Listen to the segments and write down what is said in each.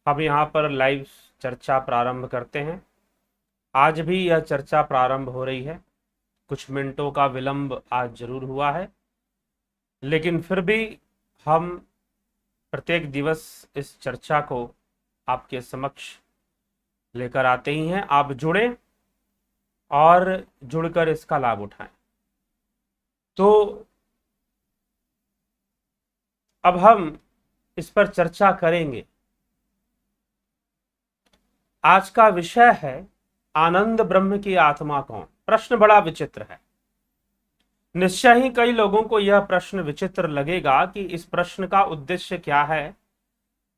हम यहाँ पर लाइव चर्चा प्रारंभ करते हैं। आज भी यह चर्चा प्रारंभ हो रही है। कुछ मिनटों का विलंब आज जरूर हुआ है, लेकिन फिर भी हम प्रत्येक दिवस इस चर्चा को आपके समक्ष लेकर आते ही हैं। आप जुड़े और जुड़कर इसका लाभ उठाएं। तो अब हम इस पर चर्चा करेंगे। आज का विषय है आनंद ब्रह्म की आत्मा कौन। प्रश्न बड़ा विचित्र है। निश्चय ही कई लोगों को यह प्रश्न विचित्र लगेगा कि इस प्रश्न का उद्देश्य क्या है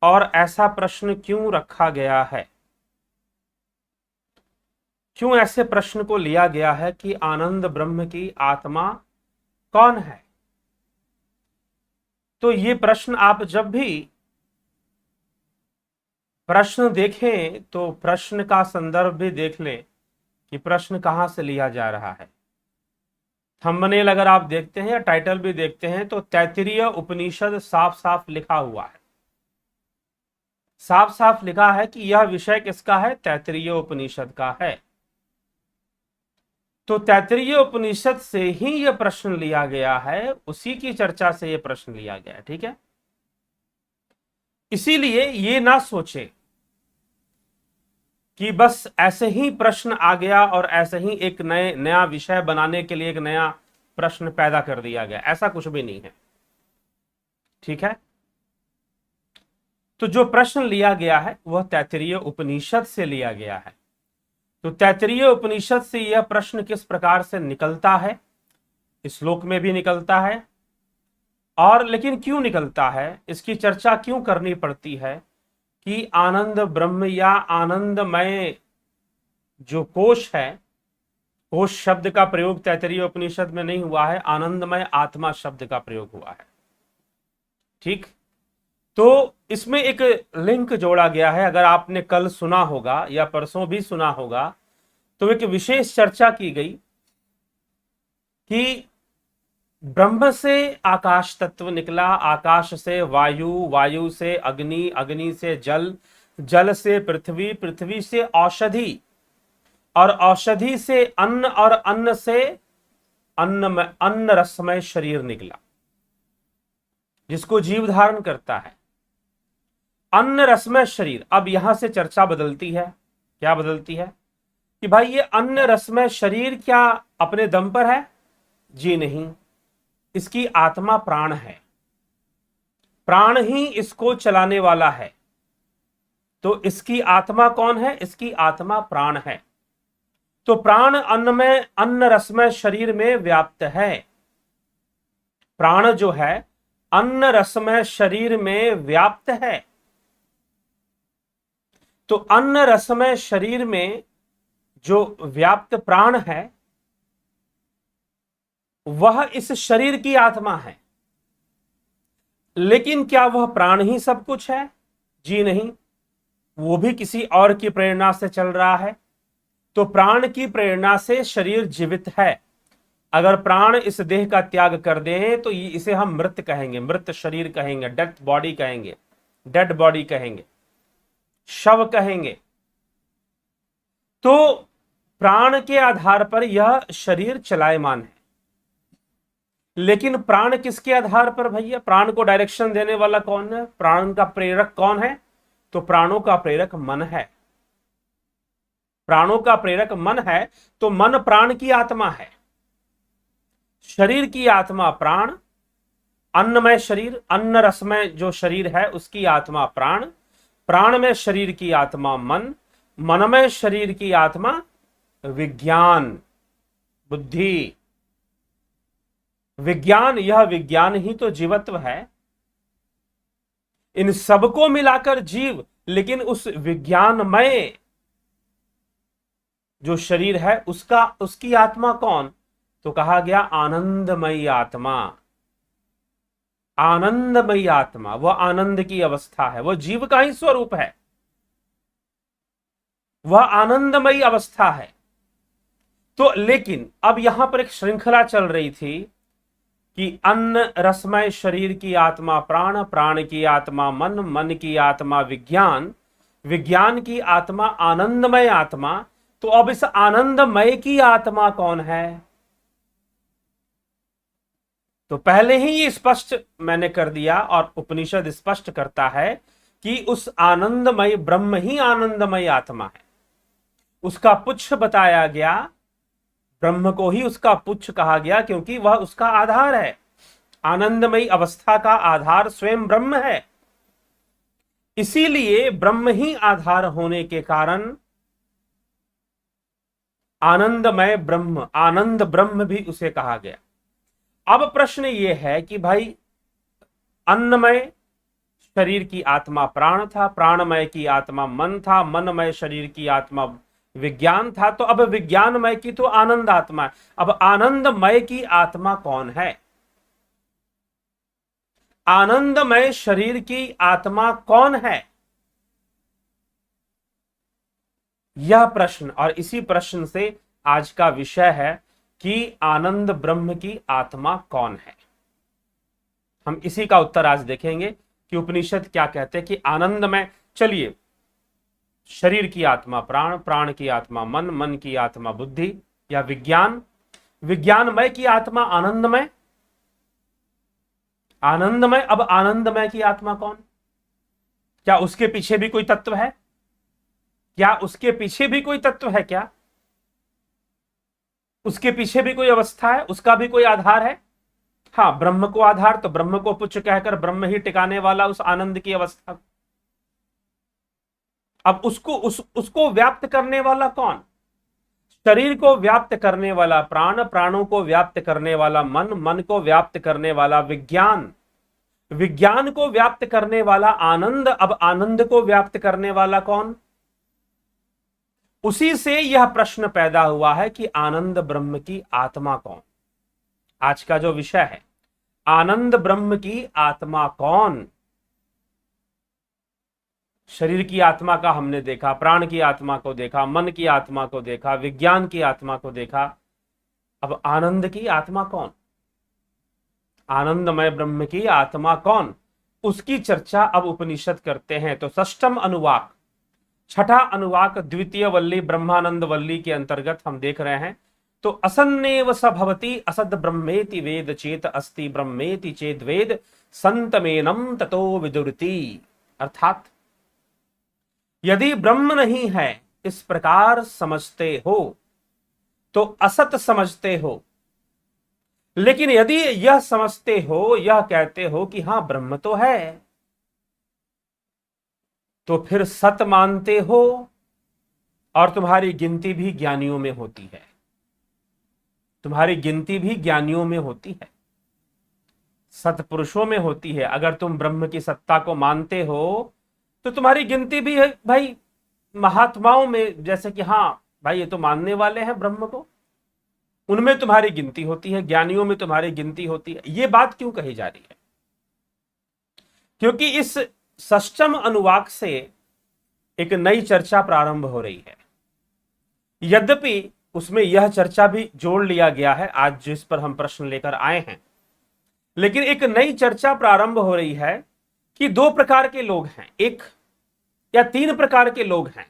और ऐसा प्रश्न क्यों रखा गया है, क्यों ऐसे प्रश्न को लिया गया है कि आनंद ब्रह्म की आत्मा कौन है। तो ये प्रश्न आप जब भी प्रश्न देखें तो प्रश्न का संदर्भ भी देख लें कि प्रश्न कहां से लिया जा रहा है। थंबनेल अगर आप देखते हैं या टाइटल भी देखते हैं तो तैत्तिरीय उपनिषद साफ साफ लिखा हुआ है। साफ साफ लिखा है कि यह विषय किसका है, तैत्तिरीय उपनिषद का है। तो तैत्तिरीय उपनिषद से ही यह प्रश्न लिया गया है, उसी की चर्चा से यह प्रश्न लिया गया है। ठीक है, इसीलिए ये ना सोचे कि बस ऐसे ही प्रश्न आ गया और ऐसे ही एक नया विषय बनाने के लिए एक नया प्रश्न पैदा कर दिया गया। ऐसा कुछ भी नहीं है। ठीक है, तो जो प्रश्न लिया गया है वह तैत्तिरीय उपनिषद से लिया गया है। तो तैत्तिरीय उपनिषद से यह प्रश्न किस प्रकार से निकलता है, इस श्लोक में भी निकलता है। और लेकिन क्यों निकलता है, इसकी चर्चा क्यों करनी पड़ती है कि आनंद ब्रह्म या आनंदमय जो कोश है, कोश शब्द का प्रयोग तैत्तिरीय उपनिषद में नहीं हुआ है, आनंदमय आत्मा शब्द का प्रयोग हुआ है। ठीक, तो इसमें एक लिंक जोड़ा गया है। अगर आपने कल सुना होगा या परसों भी सुना होगा तो एक विशेष चर्चा की गई कि ब्रह्म से आकाश तत्व निकला, आकाश से वायु, वायु से अग्नि, अग्नि से जल, जल से पृथ्वी, पृथ्वी से औषधि और औषधि से अन्न और अन्न से अन्न रसमय शरीर निकला जिसको जीव धारण करता है। अन्न रसमय शरीर। अब यहां से चर्चा बदलती है। क्या बदलती है कि भाई ये अन्न रसमय शरीर क्या अपने दम पर है? जी नहीं, इसकी आत्मा प्राण है। प्राण ही इसको चलाने वाला है। तो इसकी आत्मा कौन है? इसकी आत्मा प्राण है। तो प्राण अन्न रसमय शरीर में व्याप्त है। प्राण जो है अन्न रसमय शरीर में व्याप्त है। तो अन्न रसमय शरीर में जो व्याप्त प्राण है वह इस शरीर की आत्मा है। लेकिन क्या वह प्राण ही सब कुछ है? जी नहीं, वो भी किसी और की प्रेरणा से चल रहा है। तो प्राण की प्रेरणा से शरीर जीवित है। अगर प्राण इस देह का त्याग कर दें तो इसे हम मृत कहेंगे, मृत शरीर कहेंगे, डेथ बॉडी कहेंगे, डेड बॉडी कहेंगे, शव कहेंगे। तो प्राण के आधार पर यह शरीर चलायमान है। लेकिन प्राण किसके आधार पर भैया? प्राण को डायरेक्शन देने वाला कौन है? प्राण का प्रेरक कौन है? तो प्राणों का प्रेरक मन है। प्राणों का प्रेरक मन है। तो मन प्राण की आत्मा है। शरीर की आत्मा प्राण, अन्नमय शरीर, अन्न रसमय जो शरीर है उसकी आत्मा प्राण, प्राणमय शरीर की आत्मा मन, मनमय शरीर की आत्मा विज्ञान, बुद्धि। विज्ञान, यह विज्ञान ही तो जीवत्व है। इन सबको मिलाकर जीव, लेकिन उस विज्ञानमय जो शरीर है उसकी आत्मा कौन? तो कहा गया आनंदमयी आत्मा। आनंदमयी आत्मा वह आनंद की अवस्था है, वह जीव का ही स्वरूप है, वह आनंदमयी अवस्था है। तो लेकिन अब यहां पर एक श्रृंखला चल रही थी कि अन्न रसमय शरीर की आत्मा प्राण, प्राण की आत्मा मन, मन की आत्मा विज्ञान विज्ञान की आत्मा आनंदमय आत्मा, तो अब इस आनंदमय की आत्मा कौन है? तो पहले ही ये स्पष्ट मैंने कर दिया और उपनिषद स्पष्ट करता है कि उस आनंदमय ब्रह्म ही आनंदमय आत्मा है। उसका पुच्छ बताया गया, ब्रह्म को ही उसका पुच्छ कहा गया क्योंकि वह उसका आधार है। आनंदमयी अवस्था का आधार स्वयं ब्रह्म है। इसीलिए ब्रह्म ही आधार होने के कारण आनंदमय ब्रह्म, आनंद ब्रह्म भी उसे कहा गया। अब प्रश्न यह है कि भाई अन्नमय शरीर की आत्मा प्राण था, प्राणमय की आत्मा मन था, मनमय शरीर की आत्मा विज्ञान था, तो अब विज्ञानमय की तो आनंद आत्मा है। अब आनंदमय की आत्मा कौन है? आनंदमय शरीर की आत्मा कौन है? यह प्रश्न, और इसी प्रश्न से आज का विषय है कि आनंद ब्रह्म की आत्मा कौन है। हम इसी का उत्तर आज देखेंगे कि उपनिषद क्या कहते हैं कि आनंदमय, चलिए, शरीर की आत्मा प्राण, प्राण की आत्मा मन, मन की आत्मा बुद्धि या विज्ञान, विज्ञानमय की आत्मा आनंदमय, आनंदमय। अब आनंदमय की आत्मा कौन? क्या उसके पीछे भी कोई तत्व है? क्या उसके पीछे भी कोई तत्व है? क्या उसके पीछे भी कोई अवस्था है? उसका भी कोई आधार है? हाँ, ब्रह्म को आधार, तो ब्रह्म को पुच्छ कहकर ब्रह्म ही टिकाने वाला उस आनंद की अवस्था। अब उसको व्याप्त करने वाला कौन? शरीर को व्याप्त करने वाला प्राण, प्राणों को व्याप्त करने वाला मन, मन को व्याप्त करने वाला विज्ञान, विज्ञान को व्याप्त करने वाला आनंद। अब आनंद को व्याप्त करने वाला कौन? उसी से यह प्रश्न पैदा हुआ है कि आनंद ब्रह्म की आत्मा कौन। आज का जो विषय है, आनंद ब्रह्म की आत्मा कौन। शरीर की आत्मा का हमने देखा, प्राण की आत्मा को देखा, मन की आत्मा को देखा, विज्ञान की आत्मा को देखा। अब आनंद की आत्मा कौन? आनंदमय ब्रह्म की आत्मा कौन? उसकी चर्चा अब उपनिषद करते हैं। तो षष्ठम अनुवाक, छठा अनुवाक द्वितीय वल्ली ब्रह्मानंद वल्ली के अंतर्गत हम देख रहे हैं। तो असन्नेव स भवति असद ब्रह्मेति वेद चेत अस्ति ब्रह्मेति चेद वेद संतमेनम ततो विदुरति। अर्थात यदि ब्रह्म नहीं है इस प्रकार समझते हो तो असत समझते हो, लेकिन यदि यह समझते हो, यह कहते हो कि हां ब्रह्म तो है, तो फिर सत मानते हो। और तुम्हारी गिनती भी ज्ञानियों में होती है, तुम्हारी गिनती भी ज्ञानियों में होती है, सतपुरुषों में होती है। अगर तुम ब्रह्म की सत्ता को मानते हो तो तुम्हारी गिनती भी है भाई महात्माओं में, जैसे कि हाँ भाई ये तो मानने वाले हैं ब्रह्म को, उनमें तुम्हारी गिनती होती है, ज्ञानियों में तुम्हारी गिनती होती है। ये बात क्यों कही जा रही है? क्योंकि इस षष्ठम अनुवाक से एक नई चर्चा प्रारंभ हो रही है। यद्यपि उसमें यह चर्चा भी जोड़ लिया गया है आज जिस पर हम प्रश्न लेकर आए हैं, लेकिन एक नई चर्चा प्रारंभ हो रही है कि दो प्रकार के लोग हैं, एक या तीन प्रकार के लोग हैं।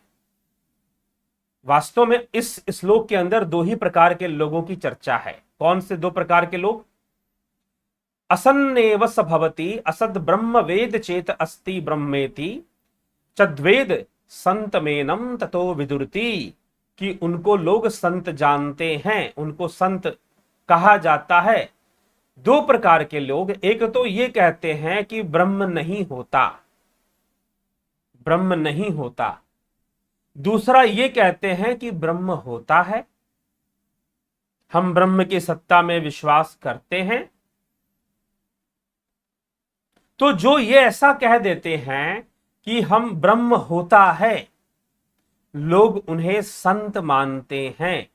वास्तव में इस श्लोक के अंदर दो ही प्रकार के लोगों की चर्चा है। कौन से दो प्रकार के लोग? असन्नेव स भवति असद ब्रह्म वेद चेत अस्ति ब्रह्मेति चद्वेद संतमेनम ततो विदुरति, कि उनको लोग संत जानते हैं, उनको संत कहा जाता है। दो प्रकार के लोग, एक तो ये कहते हैं कि ब्रह्म नहीं होता, ब्रह्म नहीं होता। दूसरा ये कहते हैं कि ब्रह्म होता है, हम ब्रह्म की सत्ता में विश्वास करते हैं। तो जो ये ऐसा कह देते हैं कि हम ब्रह्म होता है, लोग उन्हें संत मानते हैं,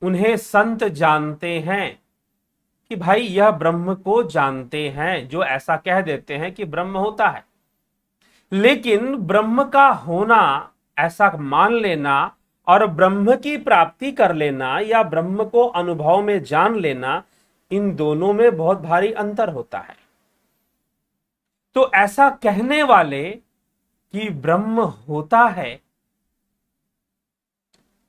उन्हें संत जानते हैं कि भाई यह ब्रह्म को जानते हैं, जो ऐसा कह देते हैं कि ब्रह्म होता है। लेकिन ब्रह्म का होना, ऐसा मान लेना और ब्रह्म की प्राप्ति कर लेना या ब्रह्म को अनुभव में जान लेना, इन दोनों में बहुत भारी अंतर होता है। तो ऐसा कहने वाले कि ब्रह्म होता है,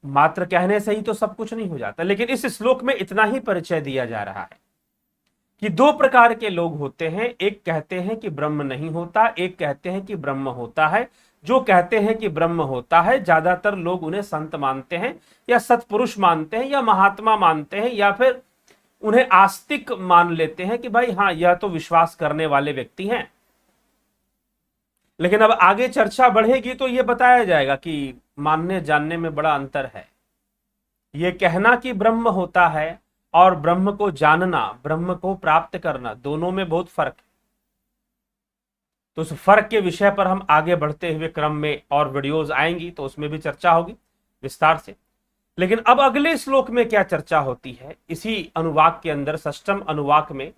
मात्र कहने से ही तो सब कुछ नहीं हो जाता। लेकिन इस श्लोक में इतना ही परिचय दिया जा रहा है कि दो प्रकार के लोग होते हैं, एक कहते हैं कि ब्रह्म नहीं होता, एक कहते हैं कि ब्रह्म होता है। जो कहते हैं कि ब्रह्म होता है, ज्यादातर लोग उन्हें संत मानते हैं या सत्पुरुष मानते हैं या महात्मा मानते हैं या फिर उन्हें आस्तिक मान लेते हैं कि भाई हाँ, यह तो विश्वास करने वाले व्यक्ति हैं। लेकिन अब आगे चर्चा बढ़ेगी तो यह बताया जाएगा कि मानने जानने में बड़ा अंतर है। यह कहना कि ब्रह्म होता है और ब्रह्म को जानना, ब्रह्म को प्राप्त करना, दोनों में बहुत फर्क है। तो उस फर्क के विषय पर हम आगे बढ़ते हुए क्रम में और वीडियोस आएंगी तो उसमें भी चर्चा होगी विस्तार से। लेकिन अब अगले श्लोक में क्या चर्चा होती है, इसी अनुवाक के अंदर षष्ठम अनुवाक में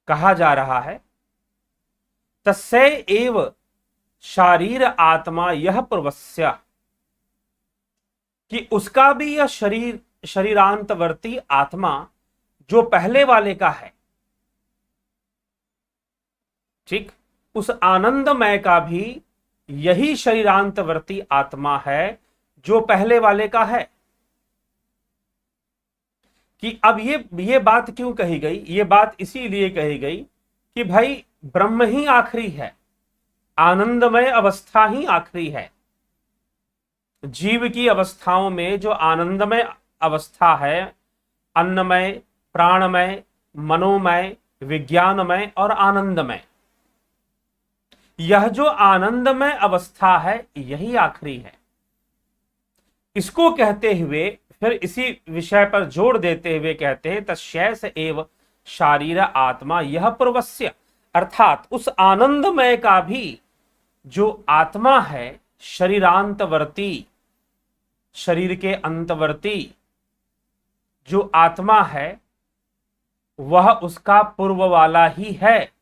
कहा जा रहा है, तस्यै एव शारीर आत्मा यह प्रवस्य, कि उसका भी यह शरीरांतवर्ती आत्मा जो पहले वाले का है, ठीक, उस आनंदमय का भी यही शरीरांतवर्ती आत्मा है जो पहले वाले का है। कि अब ये बात क्यों कही गई? ये बात इसीलिए कही गई कि भाई ब्रह्म ही आखिरी है, आनंदमय अवस्था ही आखिरी है। जीव की अवस्थाओं में जो आनंदमय अवस्था है, अन्नमय, प्राणमय, मनोमय, विज्ञानमय और आनंदमय, यह जो आनंदमय अवस्था है यही आखिरी है। इसको कहते हुए फिर इसी विषय पर जोर देते हुए कहते हैं, तस्यैष एव शारीर आत्मा यह प्रवस्य, अर्थात उस आनंदमय का भी जो आत्मा है, शरीरांतवर्ती, शरीर के अंतवर्ती जो आत्मा है, वह उसका पूर्व वाला ही है।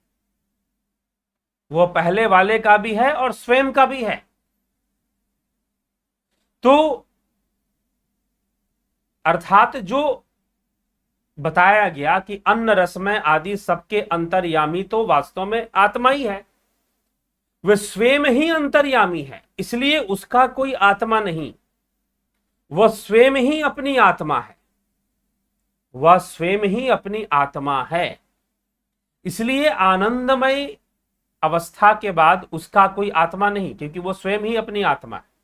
वह पहले वाले का भी है और स्वयं का भी है। तो अर्थात जो बताया गया कि अन्न रसमय आदि सबके अंतर्यामी तो वास्तव में आत्मा ही है, वह स्वयं ही अंतर्यामी है, इसलिए उसका कोई आत्मा नहीं, वह स्वयं ही अपनी आत्मा है, वह स्वयं ही अपनी आत्मा है। इसलिए आनंदमय अवस्था के बाद उसका कोई आत्मा नहीं, क्योंकि वह स्वयं ही अपनी आत्मा है।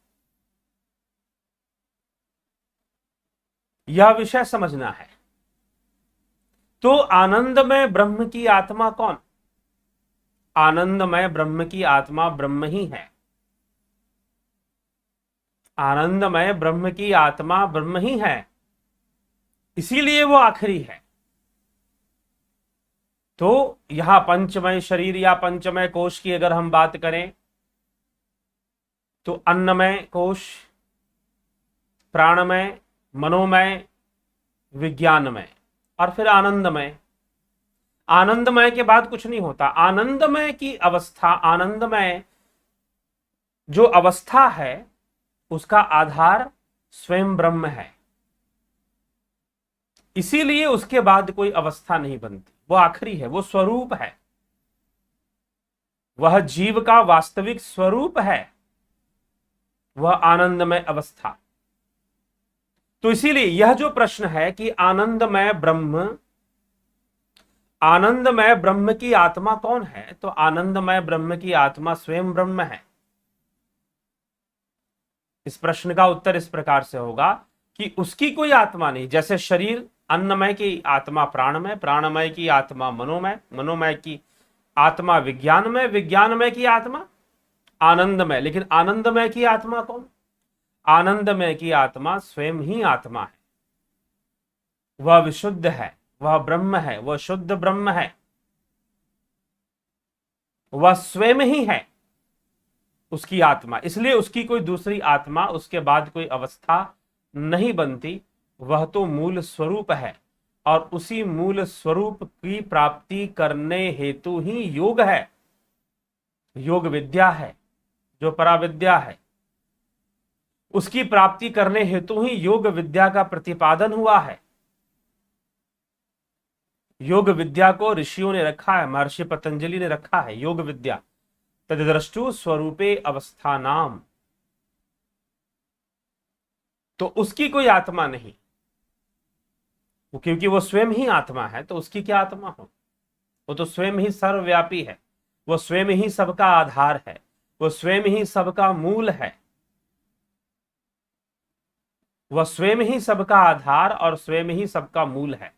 यह विषय समझना है। तो आनंदमय ब्रह्म की आत्मा कौन? आनंदमय ब्रह्म की आत्मा ब्रह्म ही है। आनंदमय ब्रह्म की आत्मा ब्रह्म ही है, इसीलिए वो आखिरी है। तो यहां पंचमय शरीर या पंचमय कोश की अगर हम बात करें तो अन्नमय कोश, प्राणमय, मनोमय, विज्ञानमय और फिर आनंदमय। आनंदमय के बाद कुछ नहीं होता। आनंदमय की अवस्था, आनंदमय जो अवस्था है उसका आधार स्वयं ब्रह्म है, इसीलिए उसके बाद कोई अवस्था नहीं बनती। वो आखिरी है, वो स्वरूप है, वह जीव का वास्तविक स्वरूप है, वह आनंदमय अवस्था। तो इसीलिए यह जो प्रश्न है कि आनंदमय ब्रह्म की आत्मा कौन है, तो आनंदमय ब्रह्म की आत्मा स्वयं ब्रह्म है। इस प्रश्न का उत्तर इस प्रकार से होगा कि उसकी कोई आत्मा नहीं। जैसे शरीर, अन्नमय की आत्मा प्राणमय, प्राणमय की आत्मा मनोमय, मनोमय की आत्मा विज्ञानमय, विज्ञानमय की आत्मा आनंदमय। लेकिन आनंदमय की आत्मा कौन? आनंदमय की आत्मा स्वयं ही आत्मा है, वह विशुद्ध है, वह ब्रह्म है, वह शुद्ध ब्रह्म है, वह स्वयं ही है उसकी आत्मा। इसलिए उसकी कोई दूसरी आत्मा, उसके बाद कोई अवस्था नहीं बनती। वह तो मूल स्वरूप है और उसी मूल स्वरूप की प्राप्ति करने हेतु ही योग है, योग विद्या है जो पराविद्या है। उसकी प्राप्ति करने हेतु ही योग विद्या का प्रतिपादन हुआ है। योग विद्या को ऋषियों ने रखा है, महर्षि पतंजलि ने रखा है योग विद्या। तद्द्रष्टु स्वरूपे अवस्थानाम, तो उसकी कोई आत्मा नहीं, क्योंकि वो स्वयं ही आत्मा है, तो उसकी क्या आत्मा हो? वो तो स्वयं ही सर्वव्यापी है, वो स्वयं ही सबका आधार है, वो स्वयं ही सबका मूल है, वह स्वयं ही सबका आधार और स्वयं ही सबका मूल है।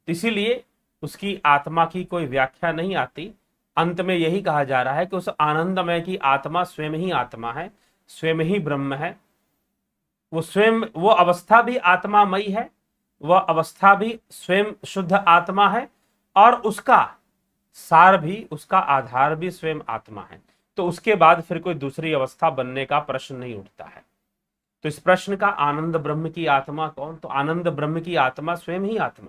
इसीलिए उसकी आत्मा की कोई व्याख्या नहीं आती। अंत में यही कहा जा रहा है कि उस आनंदमय की आत्मा स्वयं ही आत्मा है, स्वयं ही ब्रह्म है। वो स्वयं, वो अवस्था भी आत्मामयी है, वह अवस्था भी स्वयं शुद्ध आत्मा है, और उसका सार भी, उसका आधार भी स्वयं आत्मा है। तो उसके बाद फिर कोई दूसरी अवस्था बनने का प्रश्न नहीं उठता है। तो इस प्रश्न का आनंद ब्रह्म की आत्मा कौन? तो आनंद ब्रह्म की आत्मा स्वयं ही आत्मा,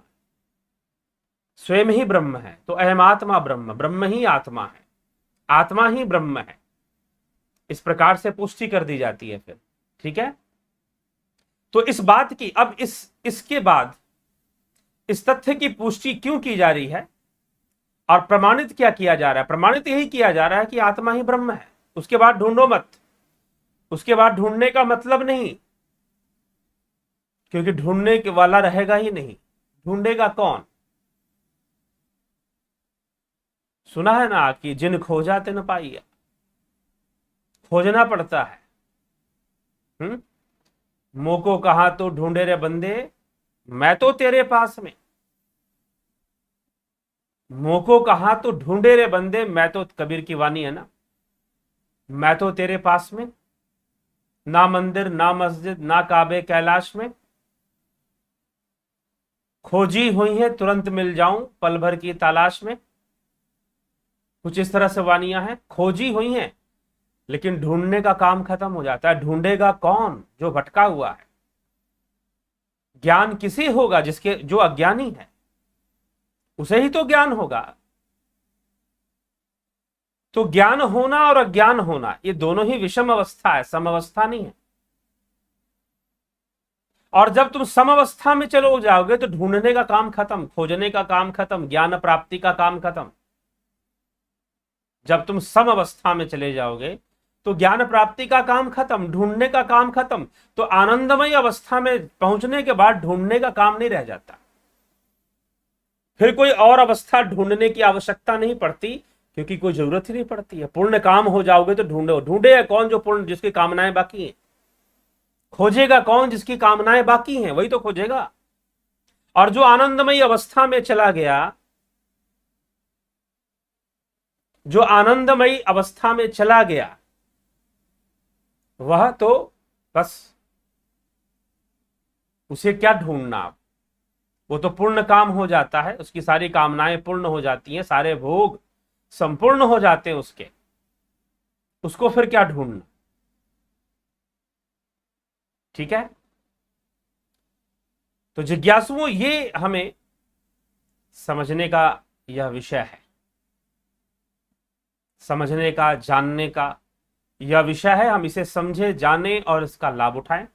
स्वयं ही ब्रह्म है। तो अहमात्मा ब्रह्म, ब्रह्म ही आत्मा है, आत्मा ही ब्रह्म है। इस प्रकार से पुष्टि कर दी जाती है फिर। ठीक है, तो इस बात की अब इसके बाद इस तथ्य की पुष्टि क्यों की जा रही है और प्रमाणित क्या किया जा रहा है? प्रमाणित यही किया जा रहा है कि आत्मा ही ब्रह्म है। उसके बाद ढूंढो मत, उसके बाद ढूंढने का मतलब नहीं, क्योंकि ढूंढने के वाला रहेगा ही नहीं। ढूंढेगा कौन? सुना है ना कि जिन खोजा तिन पाइया, खोजना पड़ता है। मोको कहा तो ढूंढे रे बंदे, मैं तो तेरे पास में। मोको कहा तो ढूंढे रे बंदे, मैं तो, कबीर की वाणी है ना, मैं तो तेरे पास में। ना मंदिर ना मस्जिद ना काबे कैलाश में, खोजी हुई है तुरंत मिल जाऊं पल भर की तलाश में। कुछ इस तरह से वानियां हैं, खोजी हुई हैं, लेकिन ढूंढने का काम खत्म हो जाता है। ढूंढेगा कौन? जो भटका हुआ है। ज्ञान किसे होगा? जिसके, जो अज्ञानी है, उसे ही तो ज्ञान होगा। तो ज्ञान होना और अज्ञान होना, ये दोनों ही विषम अवस्था है, सम अवस्था नहीं है। और जब तुम सम अवस्था में चलो जाओगे तो ढूंढने का काम खत्म, खोजने का काम खत्म, ज्ञान प्राप्ति का काम खत्म। जब तुम सम अवस्था में चले जाओगे तो ज्ञान प्राप्ति का काम खत्म, ढूंढने का काम खत्म। तो आनंदमय अवस्था में पहुंचने के बाद ढूंढने का काम नहीं रह जाता, फिर कोई और अवस्था ढूंढने की आवश्यकता नहीं पड़ती, क्योंकि कोई जरूरत ही नहीं पड़ती है। पूर्ण काम हो जाओगे तो ढूंढो, ढूंढेगा कौन? जो पूर्ण, जिसकी कामनाएं बाकी हैं। खोजेगा कौन? जिसकी कामनाएं बाकी हैं, वही तो खोजेगा। और जो आनंदमय अवस्था में चला गया, जो आनंदमयी अवस्था में चला गया, वह तो बस, उसे क्या ढूंढना? वो तो पूर्ण काम हो जाता है, उसकी सारी कामनाएं पूर्ण हो जाती हैं, सारे भोग संपूर्ण हो जाते हैं उसके, उसको फिर क्या ढूंढना? ठीक है, तो जिज्ञासुओं, ये हमें समझने का यह विषय है, समझने का, जानने का यह विषय है। हम इसे समझे, जाने और इसका लाभ उठाएं।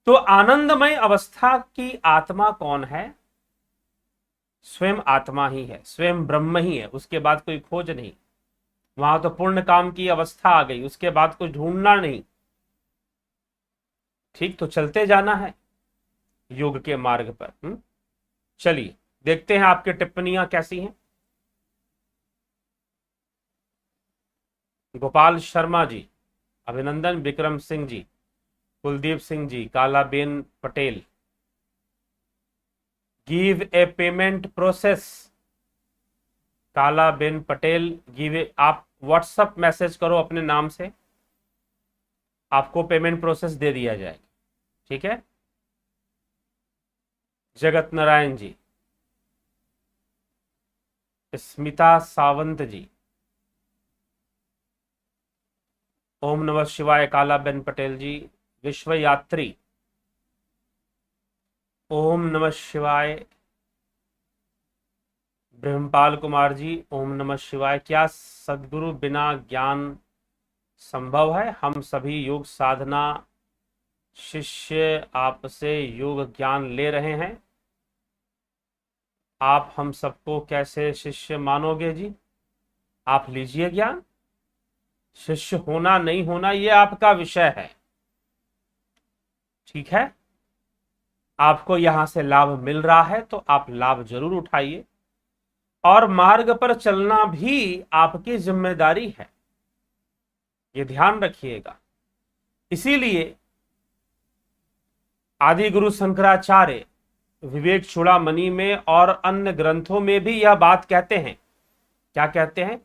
तो आनंदमय अवस्था की आत्मा कौन है? स्वयं आत्मा ही है, स्वयं ब्रह्म ही है। उसके बाद कोई खोज नहीं, वहां तो पूर्ण काम की अवस्था आ गई, उसके बाद कुछ ढूंढना नहीं। ठीक, तो चलते जाना है योग के मार्ग पर। चलिए देखते हैं आपकी टिप्पणियां कैसी हैं। गोपाल शर्मा जी, अभिनंदन। Vikram Singh ji, Kuldeep Singh ji, Kalaben Patel, give a payment process. Kalaben Patel, give a, आप व्हाट्सएप मैसेज करो अपने नाम से, आपको पेमेंट प्रोसेस दे दिया जाएगा। ठीक है। जगत नारायण जी, स्मिता सावंत जी, ओम नमः शिवाय। कालाबेन पटेल जी, विश्व यात्री, ओम नमः शिवाय। ब्रह्मपाल कुमार जी, ओम नमः शिवाय। क्या सदगुरु बिना ज्ञान संभव है? हम सभी योग साधना शिष्य आपसे योग ज्ञान ले रहे हैं, आप हम सबको कैसे शिष्य मानोगे जी? आप लीजिए ज्ञान, शिष्य होना नहीं होना ये आपका विषय है, ठीक है। आपको यहां से लाभ मिल रहा है तो आप लाभ जरूर उठाइए, और मार्ग पर चलना भी आपकी जिम्मेदारी है, ये ध्यान रखिएगा। इसीलिए आदि गुरु शंकराचार्य विवेक चूड़ामणि में और अन्य ग्रंथों में भी यह बात कहते हैं। क्या कहते हैं?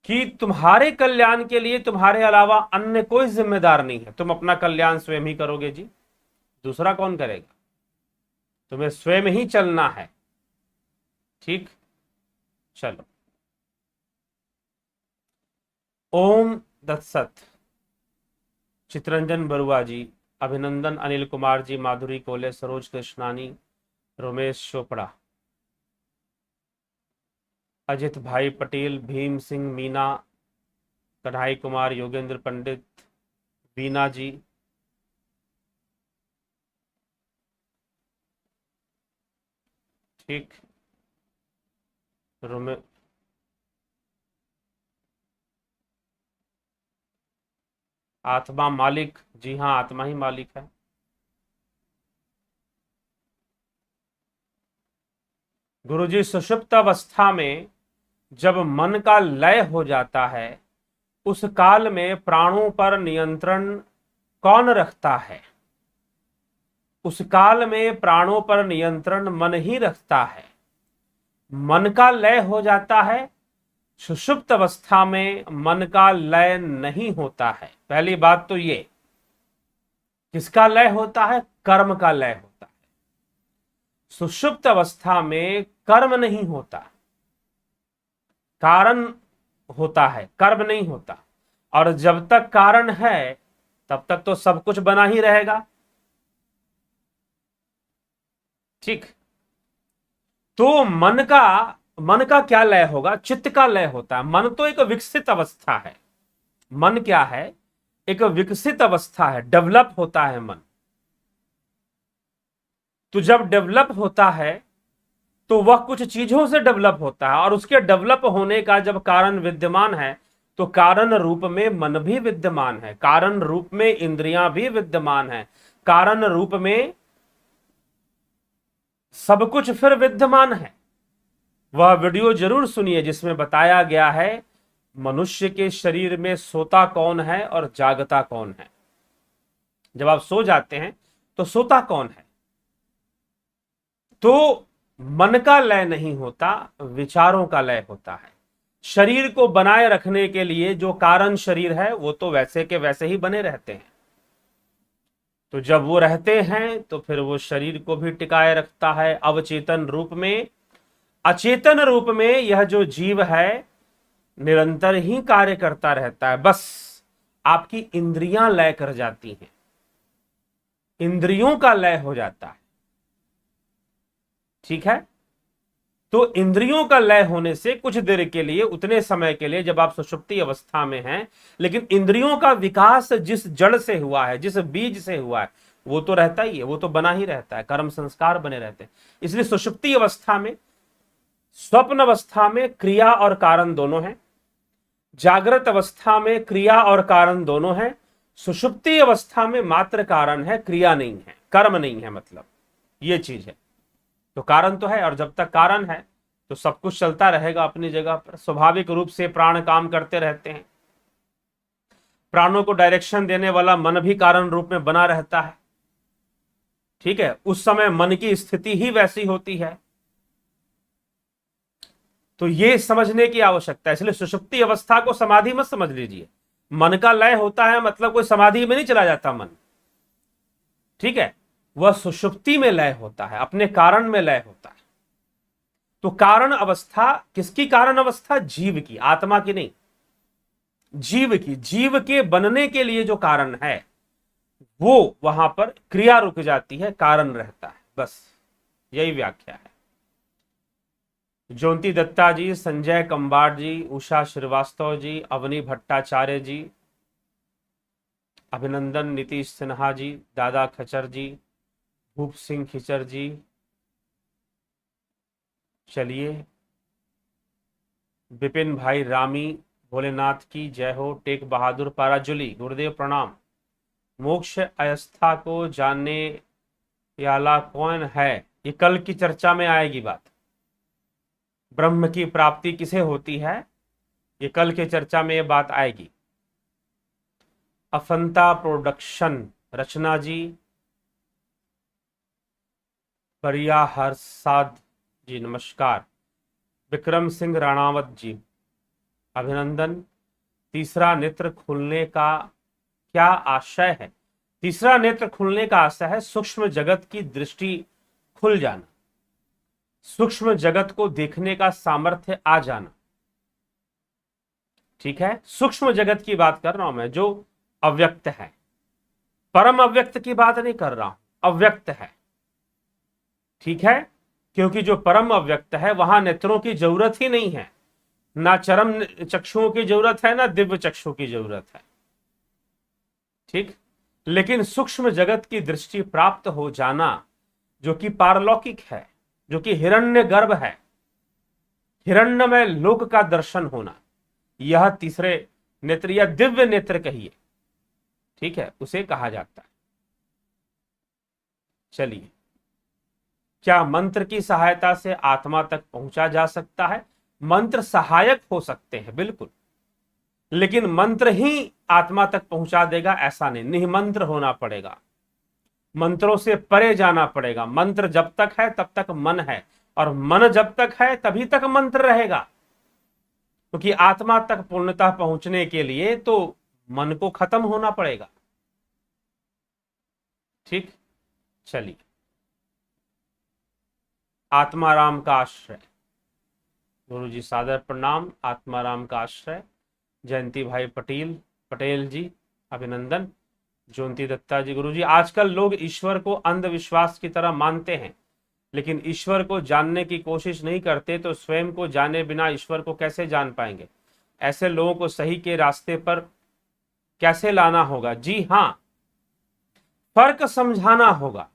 कि तुम्हारे कल्याण के लिए तुम्हारे अलावा अन्य कोई जिम्मेदार नहीं है, तुम अपना कल्याण स्वयं ही करोगे जी, दूसरा कौन करेगा? तुम्हें स्वयं ही चलना है, ठीक। चलो, ओम दत्सत। चित्रंजन बरुआ जी, अभिनंदन, अनिल कुमार जी, माधुरी कोले, सरोज कृष्णानी, रोमेश चोपड़ा, अजित भाई पटेल, भीम सिंह मीना, कन्हई कुमार, योगेंद्र पंडित, वीना जी, ठीक। रोमे आत्मा मालिक, जी हाँ, आत्मा ही मालिक है। गुरुजी, सुषुप्त अवस्था में जब मन का लय हो जाता है, उस काल में प्राणों पर नियंत्रण कौन रखता है? उस काल में प्राणों पर नियंत्रण मन ही रखता है। मन का लय हो जाता है, सुषुप्त अवस्था में मन का लय नहीं होता है। पहली बात तो ये, किसका लय होता है? कर्म का लय होता है। सुषुप्त अवस्था में कर्म नहीं होता, कारण होता है, कर्म नहीं होता। और जब तक कारण है तब तक तो सब कुछ बना ही रहेगा, ठीक। तो मन का क्या लय होगा? चित्त का लय होता है। मन तो एक विकसित अवस्था है। मन क्या है? एक विकसित अवस्था है, डेवलप होता है मन। तो जब डेवलप होता है तो वह कुछ चीजों से डेवलप होता है, और उसके डेवलप होने का जब कारण विद्यमान है तो कारण रूप में मन भी विद्यमान है, कारण रूप में इंद्रियां भी विद्यमान है, कारण रूप में सब कुछ फिर विद्यमान है। वह वीडियो जरूर सुनिए जिसमें बताया गया है मनुष्य के शरीर में सोता कौन है और जागता कौन है। जब आप सो जाते हैं तो सोता कौन है? तो मन का लय नहीं होता, विचारों का लय होता है। शरीर को बनाए रखने के लिए जो कारण शरीर है वो तो वैसे के वैसे ही बने रहते हैं। तो जब वो रहते हैं तो फिर वो शरीर को भी टिकाए रखता है अवचेतन रूप में। अचेतन रूप में यह जो जीव है निरंतर ही कार्य करता रहता है, बस आपकी इंद्रियां लय कर जाती हैं, इंद्रियों का लय हो जाता है, ठीक है। तो इंद्रियों का लय होने से कुछ देर के लिए, उतने समय के लिए जब आप सुषुप्ति अवस्था में हैं, लेकिन इंद्रियों का विकास जिस जड़ से हुआ है, जिस बीज से हुआ है, वो तो रहता ही है, वो तो बना ही रहता है, कर्म संस्कार बने रहते हैं। इसलिए सुषुप्ति अवस्था में, स्वप्न अवस्था में क्रिया और कारण दोनों हैं, जागृत अवस्था में क्रिया और कारण दोनों हैं, सुषुप्ति अवस्था में मात्र कारण है, क्रिया नहीं है, कर्म नहीं है, मतलब ये चीज है। तो कारण तो है, और जब तक कारण है तो सब कुछ चलता रहेगा अपनी जगह पर। स्वाभाविक रूप से प्राण काम करते रहते हैं, प्राणों को डायरेक्शन देने वाला मन भी कारण रूप में बना रहता है, ठीक है। उस समय मन की स्थिति ही वैसी होती है, तो ये समझने की आवश्यकता है। इसलिए सुषुप्ति अवस्था को समाधि मत समझ लीजिए। मन का लय होता है मतलब कोई समाधि में नहीं चला जाता मन, ठीक है। वह सुषुप्ति में लय होता है, अपने कारण में लय होता है। तो कारण अवस्था किसकी? कारण अवस्था जीव की, आत्मा की नहीं, जीव की। जीव के बनने के लिए जो कारण है वो वहां पर क्रिया रुक जाती है, कारण रहता है, बस यही व्याख्या है। ज्योति दत्ता जी, संजय कंबाड़ जी, उषा श्रीवास्तव जी, अवनी भट्टाचार्य जी, अभिनंदन, नीतीश सिन्हा जी, दादा खचर जी, भूप सिंह खिचर जी, चलिए, विपिन भाई रामी, भोलेनाथ की जय हो। टेक बहादुर पाराजुली, गुरुदेव प्रणाम। मोक्ष अवस्था को जानने वाला कौन है? ये कल की चर्चा में आएगी बात। ब्रह्म की प्राप्ति किसे होती है, ये कल के चर्चा में ये बात आएगी। अफंता प्रोडक्शन, रचना जी, बरिया हरसाद जी नमस्कार। विक्रम सिंह राणावत जी अभिनंदन। तीसरा नेत्र खुलने का क्या आशय है? तीसरा नेत्र खुलने का आशय है सूक्ष्म जगत की दृष्टि खुल जाना, सूक्ष्म जगत को देखने का सामर्थ्य आ जाना। ठीक है, सूक्ष्म जगत की बात कर रहा हूं मैं, जो अव्यक्त है। परम अव्यक्त की बात नहीं कर रहा हूं, अव्यक्त है। ठीक है, क्योंकि जो परम अव्यक्त है वहां नेत्रों की जरूरत ही नहीं है, ना चरम चक्षुओं की जरूरत है, ना दिव्य चक्षु की जरूरत है। ठीक, लेकिन सूक्ष्म जगत की दृष्टि प्राप्त हो जाना, जो कि पारलौकिक है, जो कि हिरण्य गर्भ है, हिरण्यमय लोक का दर्शन होना, यह तीसरे नेत्र या दिव्य नेत्र कहिए, ठीक है, उसे कहा जाता है। चलिए, क्या मंत्र की सहायता से आत्मा तक पहुंचा जा सकता है? मंत्र सहायक हो सकते हैं बिल्कुल, लेकिन मंत्र ही आत्मा तक पहुंचा देगा ऐसा नहीं, निःमंत्र होना पड़ेगा, मंत्रों से परे जाना पड़ेगा। मंत्र जब तक है तब तक मन है, और मन जब तक है तभी तक मंत्र रहेगा, क्योंकि आत्मा तक पूर्णतः पहुंचने के लिए तो मन को खत्म होना पड़ेगा। ठीक, चलिए, आत्माराम का आश्रय, गुरु जी सादर प्रणाम। आत्माराम का आश्रय, जयंती भाई पटेल जी अभिनंदन। ज्योति दत्ता जी, गुरु जी आजकल लोग ईश्वर को अंधविश्वास की तरह मानते हैं, लेकिन ईश्वर को जानने की कोशिश नहीं करते, तो स्वयं को जाने बिना ईश्वर को कैसे जान पाएंगे? ऐसे लोगों को सही के रास्ते पर कैसे लाना होगा? जी हां, फर्क समझाना होगा,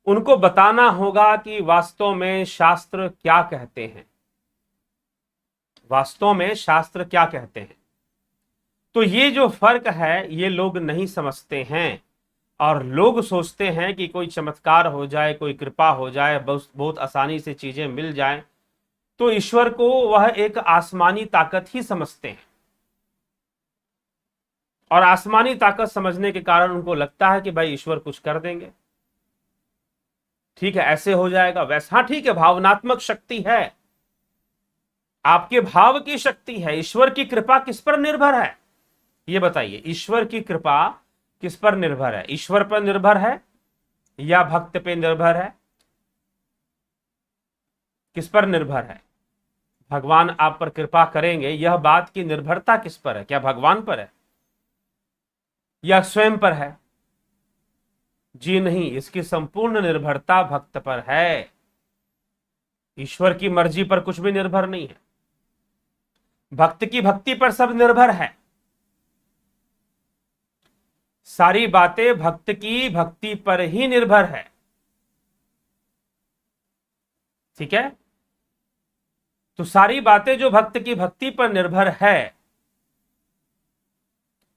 उनको बताना होगा कि वास्तव में शास्त्र क्या कहते हैं, वास्तव में शास्त्र क्या कहते हैं। तो ये जो फर्क है ये लोग नहीं समझते हैं, और लोग सोचते हैं कि कोई चमत्कार हो जाए, कोई कृपा हो जाए, बहुत आसानी से चीजें मिल जाएं, तो ईश्वर को वह एक आसमानी ताकत ही समझते हैं, और आसमानी ताकत समझने के कारण उनको लगता है कि भाई ईश्वर कुछ कर देंगे, ठीक है, ऐसे हो जाएगा वैसा। हाँ ठीक है, भावनात्मक शक्ति है, आपके भाव की शक्ति है। ईश्वर की कृपा किस पर निर्भर है ये बताइए? ईश्वर की कृपा किस पर निर्भर है? ईश्वर पर निर्भर है या भक्त पे निर्भर है? किस पर निर्भर है? भगवान आप पर कृपा करेंगे, यह बात की निर्भरता किस पर है? क्या भगवान पर है या स्वयं पर है? जी नहीं, इसकी संपूर्ण निर्भरता भक्त पर है। ईश्वर की मर्जी पर कुछ भी निर्भर नहीं है, भक्त की भक्ति पर सब निर्भर है। सारी बातें भक्त की भक्ति पर ही निर्भर है, ठीक है? तो सारी बातें जो भक्त की भक्ति पर निर्भर है,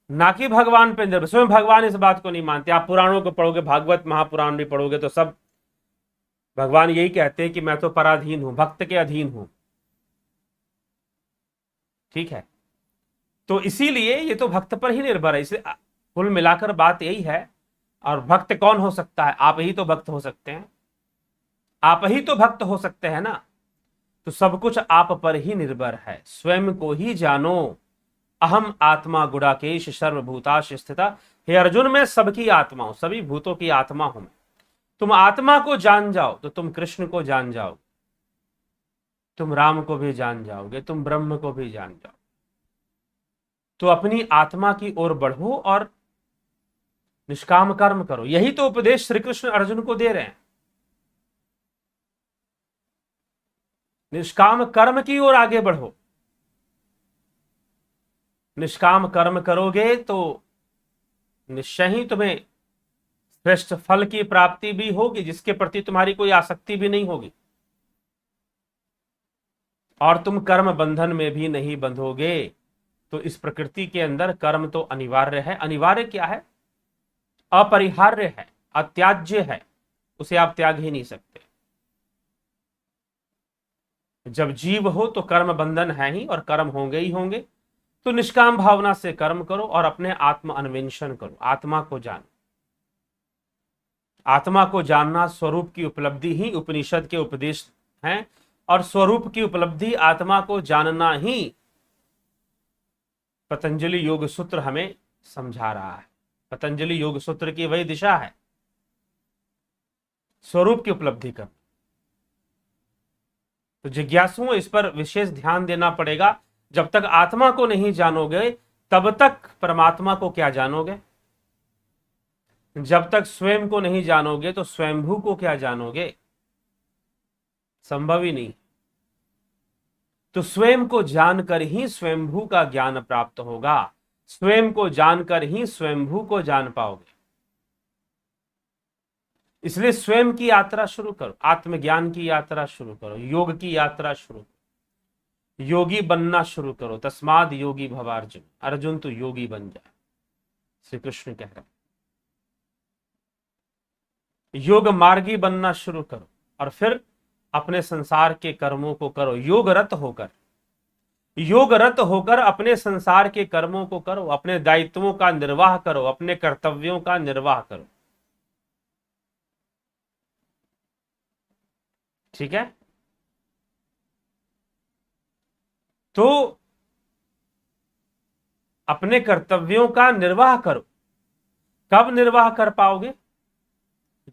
ना कि भगवान पर निर्भर। स्वयं भगवान इस बात को नहीं मानते। आप पुराणों को पढ़ोगे, भागवत महापुराण भी पढ़ोगे, तो सब भगवान यही कहते हैं कि मैं तो पराधीन हूं, भक्त के अधीन हूं, ठीक है? तो इसीलिए ये तो भक्त पर ही निर्भर है। इसे कुल मिलाकर बात यही है। और भक्त कौन हो सकता है? आप ही तो भक्त हो सकते हैं, आप ही तो भक्त हो सकते हैं ना। तो सब कुछ आप पर ही निर्भर है। स्वयं को ही जानो, अहम आत्मा गुड़ाकेश सर्वभूताश स्थिता। हे अर्जुन, मैं सबकी आत्मा हूं, सभी भूतों की आत्मा हूं मैं। तुम आत्मा को जान जाओ तो तुम कृष्ण को जान जाओ, तुम राम को भी जान जाओगे, तुम ब्रह्म को भी जान जाओ। तो अपनी आत्मा की ओर बढ़ो और निष्काम कर्म करो। यही तो उपदेश श्री कृष्ण अर्जुन को दे रहे हैं। निष्काम कर्म की ओर आगे बढ़ो। निष्काम कर्म करोगे तो निश्चय ही तुम्हें श्रेष्ठ फल की प्राप्ति भी होगी, जिसके प्रति तुम्हारी कोई आसक्ति भी नहीं होगी। और तुम कर्म बंधन में भी नहीं बंधोगे। तो इस प्रकृति के अंदर कर्म तो अनिवार्य है। अनिवार्य क्या है? अपरिहार्य है, अत्याज्य है, उसे आप त्याग ही नहीं सकते। जब जीव हो तो कर्म बंधन है ही, और कर्म होंगे ही होंगे। तो निष्काम भावना से कर्म करो और अपने आत्म अन्वेषण करो, आत्मा को जानो। आत्मा को जानना, स्वरूप की उपलब्धि ही उपनिषद के उपदेश हैं, और स्वरूप की उपलब्धि आत्मा को जानना ही पतंजलि योग सूत्र हमें समझा रहा है। पतंजलि योग सूत्र की वही दिशा है, स्वरूप की उपलब्धि कर। तो जिज्ञासुओं इस पर विशेष ध्यान देना पड़ेगा। जब तक आत्मा को नहीं जानोगे तब तक परमात्मा को क्या जानोगे? जब तक स्वयं को नहीं जानोगे तो स्वयंभू को क्या जानोगे? संभव ही नहीं। तो स्वयं को जानकर ही स्वयंभू का ज्ञान प्राप्त होगा। स्वयं को जानकर ही स्वयंभू को जान पाओगे। इसलिए स्वयं की यात्रा शुरू करो, आत्मज्ञान की यात्रा शुरू करो, योग की यात्रा शुरू करो, योगी बनना शुरू करो। तस्माद योगी भव अर्जुन, अर्जुन तो योगी बन जाए, श्री कृष्ण कह रहे। योग मार्गी बनना शुरू करो और फिर अपने संसार के कर्मों को करो, योगरत होकर। योगरत होकर अपने संसार के कर्मों को करो, अपने दायित्वों का निर्वाह करो, अपने कर्तव्यों का निर्वाह करो। ठीक है? तो अपने कर्तव्यों का निर्वाह करो। कब निर्वाह कर पाओगे?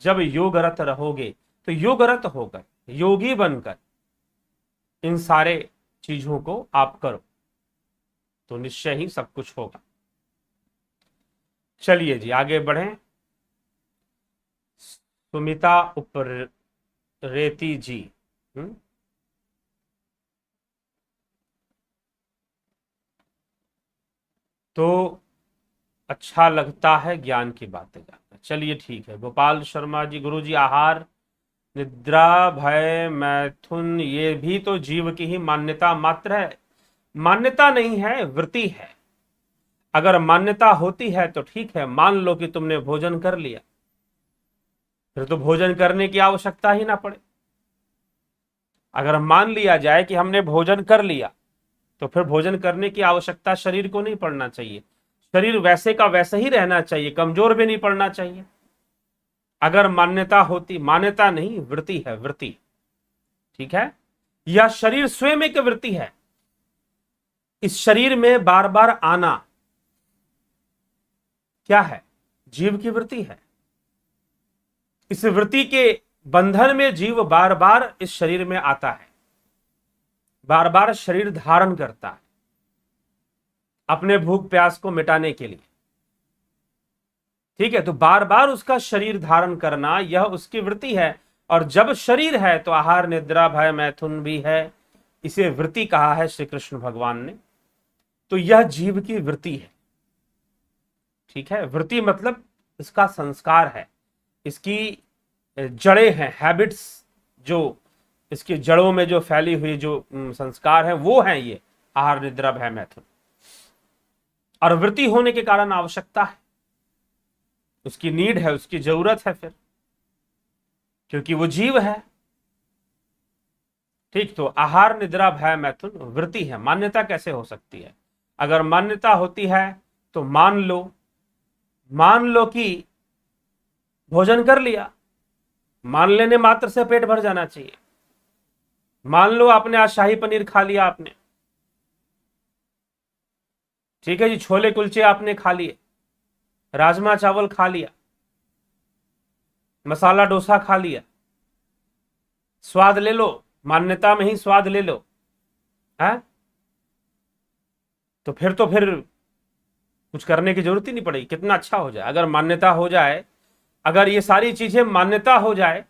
जब योगरत रहोगे। तो योगरत होकर, योगी बनकर इन सारे चीजों को आप करो तो निश्चय ही सब कुछ होगा। चलिए जी आगे बढ़ें। सुमिता उपरेती जी, तो अच्छा लगता है ज्ञान की बातें जानना। चलिए ठीक है। गोपाल शर्मा जी, गुरु जी आहार, निद्रा, भय, मैथुन ये भी तो जीव की ही मान्यता मात्र है। मान्यता नहीं है, वृत्ति है। अगर मान्यता होती है तो ठीक है, मान लो कि तुमने भोजन कर लिया, फिर तो भोजन करने की आवश्यकता ही ना पड़े। अगर मान लिया जाए कि हमने भोजन कर लिया तो फिर भोजन करने की आवश्यकता शरीर को नहीं पड़ना चाहिए। शरीर वैसे का वैसे ही रहना चाहिए, कमजोर भी नहीं पड़ना चाहिए। अगर मान्यता होती, मान्यता नहीं, वृत्ति है, वृत्ति। ठीक है? यह शरीर स्वयं एक वृत्ति है। इस शरीर में बार बार आना क्या है? जीव की वृत्ति है। इस वृत्ति के बंधन में जीव बार बार इस शरीर में आता है, बार बार शरीर धारण करता है अपने भूख प्यास को मिटाने के लिए। ठीक है? तो बार बार उसका शरीर धारण करना यह उसकी वृत्ति है। और जब शरीर है तो आहार, निद्रा, भय, मैथुन भी है। इसे वृत्ति कहा है श्री कृष्ण भगवान ने। तो यह जीव की वृत्ति है। ठीक है? वृत्ति मतलब इसका संस्कार है, इसकी जड़ें हैं, हैबिट्स, जो इसकी जड़ों में जो फैली हुई जो संस्कार है वो है ये आहार, निद्रा, भय, मैथुन। और वृत्ति होने के कारण आवश्यकता है, उसकी नीड है, उसकी जरूरत है फिर, क्योंकि वो जीव है। ठीक? तो आहार, निद्रा, भय, मैथुन वृत्ति है। मान्यता कैसे हो सकती है? अगर मान्यता होती है तो मान लो कि भोजन कर लिया, मान लेने मात्र से पेट भर जाना चाहिए। मान लो आपने आज शाही पनीर खा लिया आपने, ठीक है जी, छोले कुलचे आपने खा लिए, राजमा चावल खा लिया, मसाला डोसा खा लिया, स्वाद ले लो, मान्यता में ही स्वाद ले लो है। तो फिर कुछ करने की जरूरत ही नहीं पड़ेगी, कितना अच्छा हो जाए। अगर मान्यता हो जाए, अगर ये सारी चीजें मान्यता हो जाए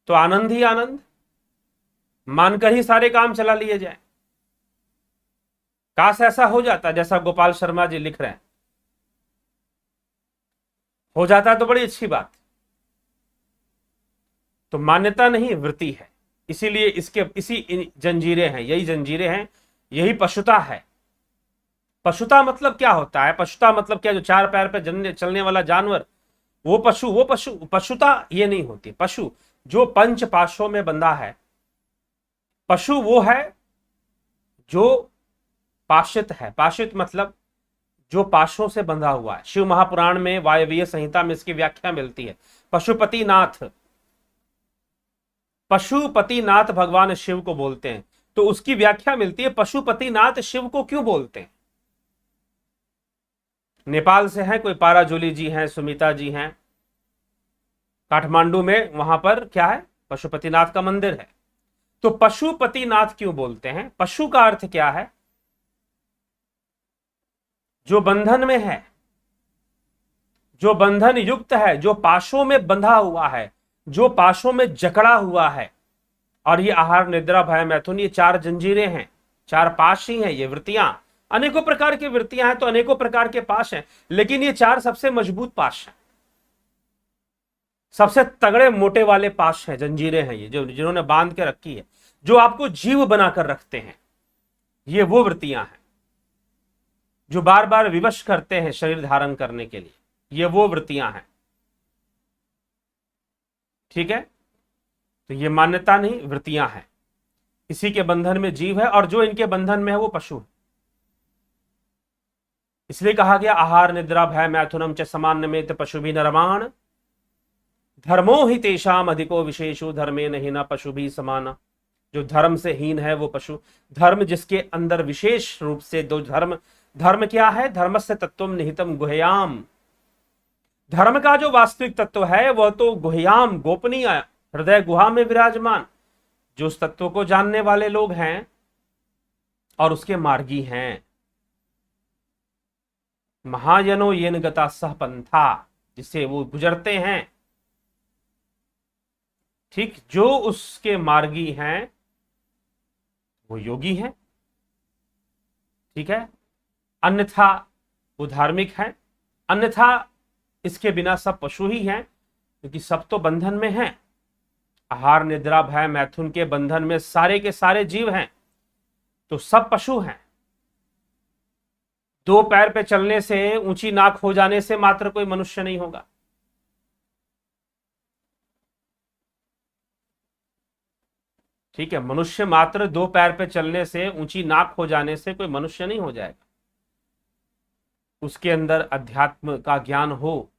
तो आनंद ही आनंद, मानकर ही सारे काम चला लिए जाए। काश ऐसा हो जाता जैसा गोपाल शर्मा जी लिख रहे हैं, हो जाता तो बड़ी अच्छी बात। तो मान्यता नहीं, वृत्ति है। इसीलिए इसके जंजीरें हैं, यही जंजीरें हैं, यही पशुता है। पशुता मतलब क्या होता है? पशुता मतलब क्या? जो चार पैर पे चलने वाला जानवर, वो पशु। पशुता ये नहीं होती। पशु जो पंच पाशों में बंधा है, पशु वो है जो पाशित है। पाशित मतलब जो पाशों से बंधा हुआ है। शिव महापुराण में वायवीय संहिता में इसकी व्याख्या मिलती है। पशुपतिनाथ, पशुपतिनाथ भगवान शिव को बोलते हैं। तो उसकी व्याख्या मिलती है, पशुपतिनाथ शिव को क्यों बोलते हैं? नेपाल से हैं कोई, पाराजोली जी हैं, सुमिता जी हैं, काठमांडू में, वहां पर क्या है? पशुपतिनाथ का मंदिर है। तो पशुपतिनाथ क्यों बोलते हैं? पशु का अर्थ क्या है? जो बंधन में है, जो बंधन युक्त है, जो पाशों में बंधा हुआ है, जो पाशों में जकड़ा हुआ है। और ये आहार निद्रा भय मैथुन, ये चार जंजीरें हैं, चार पाश ही हैं, ये वृत्तियां। अनेकों प्रकार की वृत्तियां हैं तो अनेकों प्रकार के पाश हैं, लेकिन ये चार सबसे मजबूत पाश हैं, सबसे तगड़े मोटे वाले पाश हैं, जंजीरें हैं ये, जो जिन्होंने बांध के रखी है, जो आपको जीव बनाकर रखते हैं। ये वो वृत्तियां हैं जो बार बार विवश करते हैं शरीर धारण करने के लिए। ये वो वृत्तियां हैं। ठीक है? तो ये मान्यता नहीं, वृत्तियां हैं। इसी के बंधन में जीव है, और जो इनके बंधन में है वो पशु है। इसलिए कहा गया आहार निद्रा भय मैथुनम च सामान्य में पशु भी नरमाण धर्मो ही तेषाम अधिको विशेषो धर्मे नहीं न पशु भी समाना। जो धर्म से हीन है वो पशु। धर्म जिसके अंदर विशेष रूप से दो धर्म, धर्म क्या है? धर्मस्य तत्वम निहितम गुह्याम। धर्म का जो वास्तविक तत्व है वह तो गुह्याम, गोपनीय, हृदय गुहा में विराजमान, जो उस तत्व को जानने वाले लोग हैं और उसके मार्गी हैं। महाजनो येन गता सह पंथा, जिसे वो गुजरते हैं। ठीक, जो उसके मार्गी हैं वो योगी हैं। ठीक है? अन्यथा वो धार्मिक हैं, अन्यथा इसके बिना सब पशु ही हैं, क्योंकि सब तो बंधन में हैं। आहार निद्रा भय मैथुन के बंधन में सारे के सारे जीव हैं, तो सब पशु हैं। दो पैर पे चलने से, ऊंची नाक हो जाने से मात्र कोई मनुष्य नहीं होगा। ठीक है? मनुष्य मात्र दो पैर पे चलने से, ऊंची नाक हो जाने से कोई मनुष्य नहीं हो जाएगा। उसके अंदर अध्यात्म का ज्ञान हो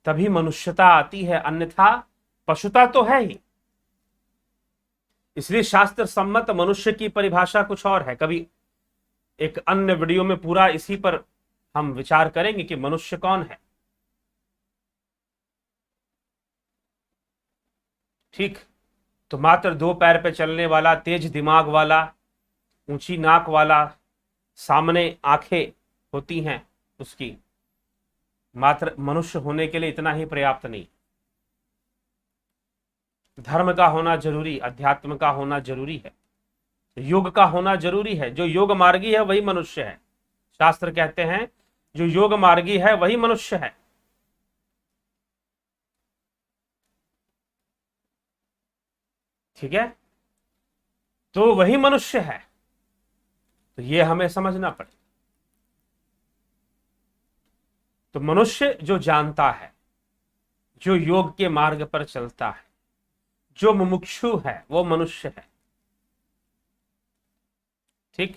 तभी मनुष्यता आती है, अन्यथा पशुता तो है ही। इसलिए शास्त्र सम्मत मनुष्य की परिभाषा कुछ और है। कभी एक अन्य वीडियो में पूरा इसी पर हम विचार करेंगे कि मनुष्य कौन है। ठीक? तो मात्र दो पैर पे चलने वाला, तेज दिमाग वाला, ऊंची नाक वाला, सामने आंखें होती हैं उसकी, मात्र मनुष्य होने के लिए इतना ही पर्याप्त नहीं। धर्म का होना जरूरी, अध्यात्म का होना जरूरी है, योग का होना जरूरी है। जो योग मार्गी है वही मनुष्य है। शास्त्र कहते हैं जो योग मार्गी है वही मनुष्य है। ठीक है? तो वही मनुष्य है। तो ये हमें समझना पड़ेगा। तो मनुष्य जो जानता है, जो योग के मार्ग पर चलता है, जो मुमुक्षु है वो मनुष्य है। ठीक?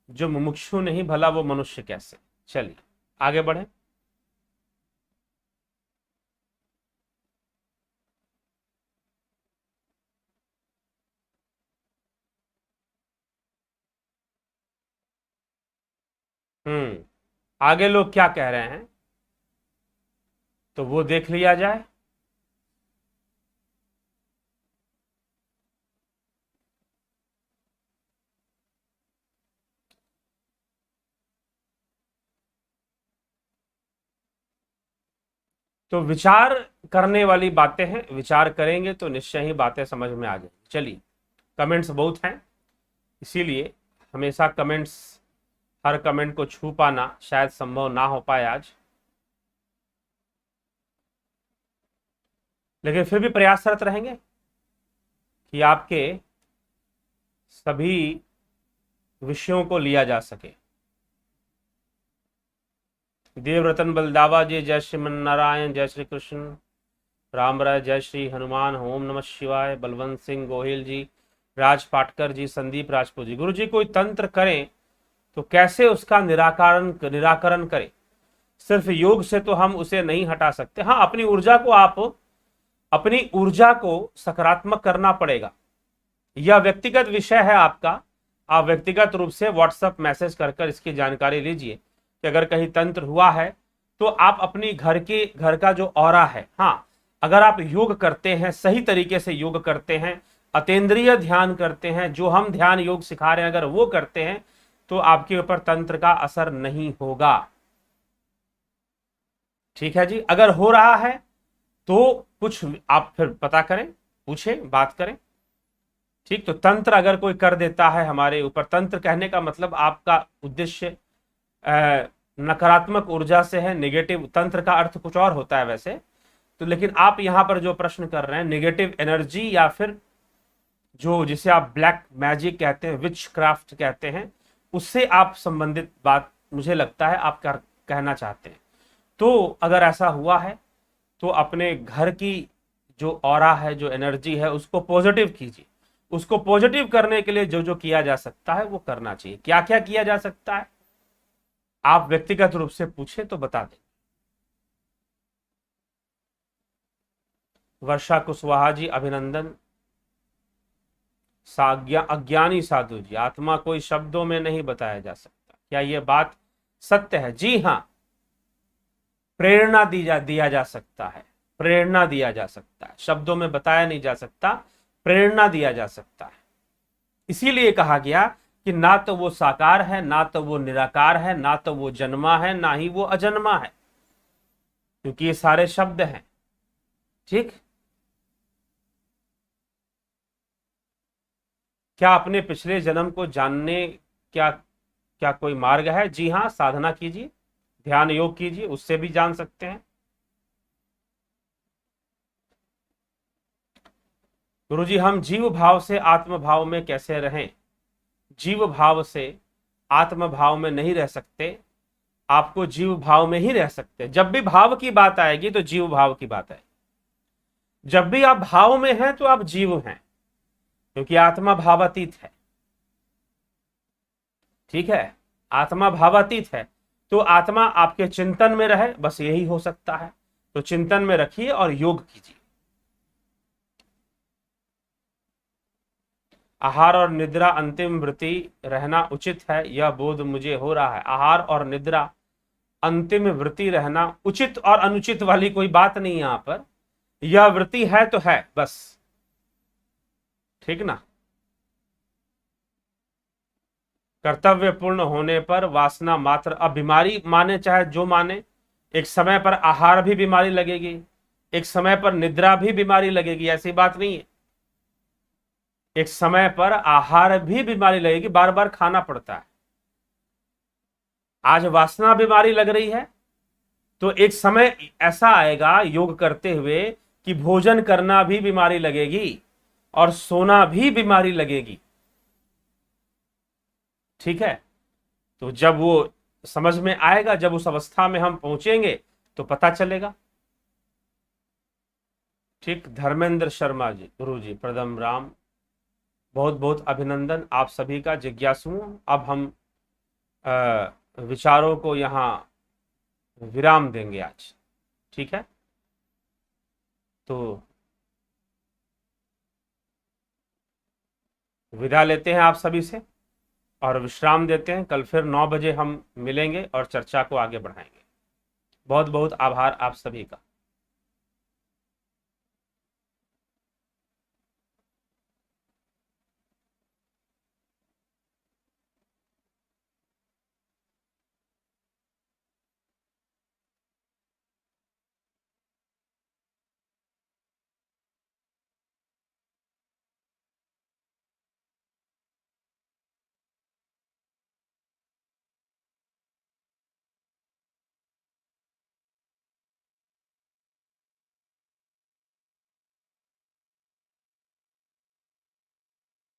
जो मुमुक्षु नहीं, भला वो मनुष्य कैसे? चलिए आगे बढ़े। आगे लोग क्या कह रहे हैं तो वो देख लिया जाए। तो विचार करने वाली बातें हैं, विचार करेंगे तो निश्चय ही बातें समझ में आ जाएंगी। चलिए, कमेंट्स बहुत हैं, इसीलिए हमेशा कमेंट्स, हर कमेंट को छू पाना शायद संभव ना हो पाए आज, लेकिन फिर भी प्रयासरत रहेंगे कि आपके सभी विषयों को लिया जा सके। देवरतन बलदावा जी, जय श्रीमन नारायण, जय श्री कृष्ण। राम राय, जय श्री हनुमान, ओम नमः शिवाय। बलवंत सिंह गोहिल जी, राज पाटकर जी, संदीप राजपूत जी। गुरु जी कोई तंत्र करें तो कैसे उसका निराकरण करें? सिर्फ योग से तो हम उसे नहीं हटा सकते। हाँ, अपनी ऊर्जा को सकारात्मक करना पड़ेगा। यह व्यक्तिगत विषय है आपका। आप व्यक्तिगत रूप से व्हाट्सएप मैसेज कर इसकी जानकारी लीजिए कि अगर कहीं तंत्र हुआ है तो आप अपनी घर का जो ऑरा है, हाँ, अगर आप योग करते हैं, सही तरीके से योग करते हैं, अतेंद्रिय ध्यान करते हैं, जो हम ध्यान योग सिखा रहे हैं, अगर वो करते हैं तो आपके ऊपर तंत्र का असर नहीं होगा। ठीक है जी। अगर हो रहा है तो कुछ आप फिर पता करें, पूछें, बात करें। ठीक, तो तंत्र अगर कोई कर देता है हमारे ऊपर, तंत्र कहने का मतलब आपका उद्देश्य नकारात्मक ऊर्जा से है, नेगेटिव। तंत्र का अर्थ कुछ और होता है वैसे तो, लेकिन आप यहां पर जो प्रश्न कर रहे हैं नेगेटिव एनर्जी या फिर जो जिसे आप ब्लैक मैजिक कहते हैं, विच क्राफ्ट कहते हैं, उससे आप संबंधित बात मुझे लगता है आप कहना चाहते हैं। तो अगर ऐसा हुआ है तो अपने घर की जो ऑरा है, जो एनर्जी है, उसको पॉजिटिव कीजिए। उसको पॉजिटिव करने के लिए जो जो किया जा सकता है वो करना चाहिए। क्या क्या किया जा सकता है आप व्यक्तिगत रूप से पूछे तो बता दें। वर्षा कुशवाहा जी, अभिनंदन। अज्ञानी साधु जी, आत्मा कोई शब्दों में नहीं बताया जा सकता, क्या यह बात सत्य है? जी हाँ, प्रेरणा दिया जा सकता है। प्रेरणा दिया जा सकता है, शब्दों में बताया नहीं जा सकता, प्रेरणा दिया जा सकता है। इसीलिए कहा गया कि ना तो वो साकार है, ना तो वो निराकार है, ना तो वो जन्मा है, ना ही वो अजन्मा है, क्योंकि ये सारे शब्द हैं। ठीक, क्या अपने पिछले जन्म को जानने क्या क्या कोई मार्ग है? जी हाँ, साधना कीजिए, ध्यान योग कीजिए, उससे भी जान सकते हैं। गुरुजी, हम जीव भाव से आत्म भाव में कैसे रहें? जीव भाव से आत्म भाव में नहीं रह सकते, आपको जीव भाव में ही रह सकते। जब भी भाव की बात आएगी तो जीव भाव की बात है। जब भी आप भाव में हैं तो आप जीव हैं, क्योंकि आत्मा भावातीत है। ठीक है, आत्मा भावातीत है, तो आत्मा आपके चिंतन में रहे, बस यही हो सकता है। तो चिंतन में रखिए और योग कीजिए। आहार और निद्रा अंतिम वृत्ति रहना उचित है, यह बोध मुझे हो रहा है। आहार और निद्रा अंतिम वृत्ति रहना उचित और अनुचित वाली कोई बात नहीं, यहां पर यह वृत्ति है तो है, बस। ठीक ना? कर्तव्य पूर्ण होने पर वासना मात्र, अब बीमारी माने चाहे जो माने, एक समय पर आहार भी बीमारी लगेगी, एक समय पर निद्रा भी बीमारी लगेगी, ऐसी बात नहीं है। एक समय पर आहार भी बीमारी लगेगी, बार बार खाना पड़ता है। आज वासना बीमारी लग रही है तो एक समय ऐसा आएगा योग करते हुए कि भोजन करना भी बीमारी लगेगी और सोना भी बीमारी लगेगी। ठीक है, तो जब वो समझ में आएगा, जब उस अवस्था में हम पहुंचेंगे तो पता चलेगा। ठीक, धर्मेंद्र शर्मा जी, गुरु जी प्रदम राम, बहुत बहुत अभिनंदन आप सभी का। जिज्ञासुओं, अब हम विचारों को यहां विराम देंगे आज। ठीक है, तो विदा लेते हैं आप सभी से और विश्राम देते हैं। कल फिर 9 बजे हम मिलेंगे और चर्चा को आगे बढ़ाएंगे। बहुत बहुत आभार आप सभी का।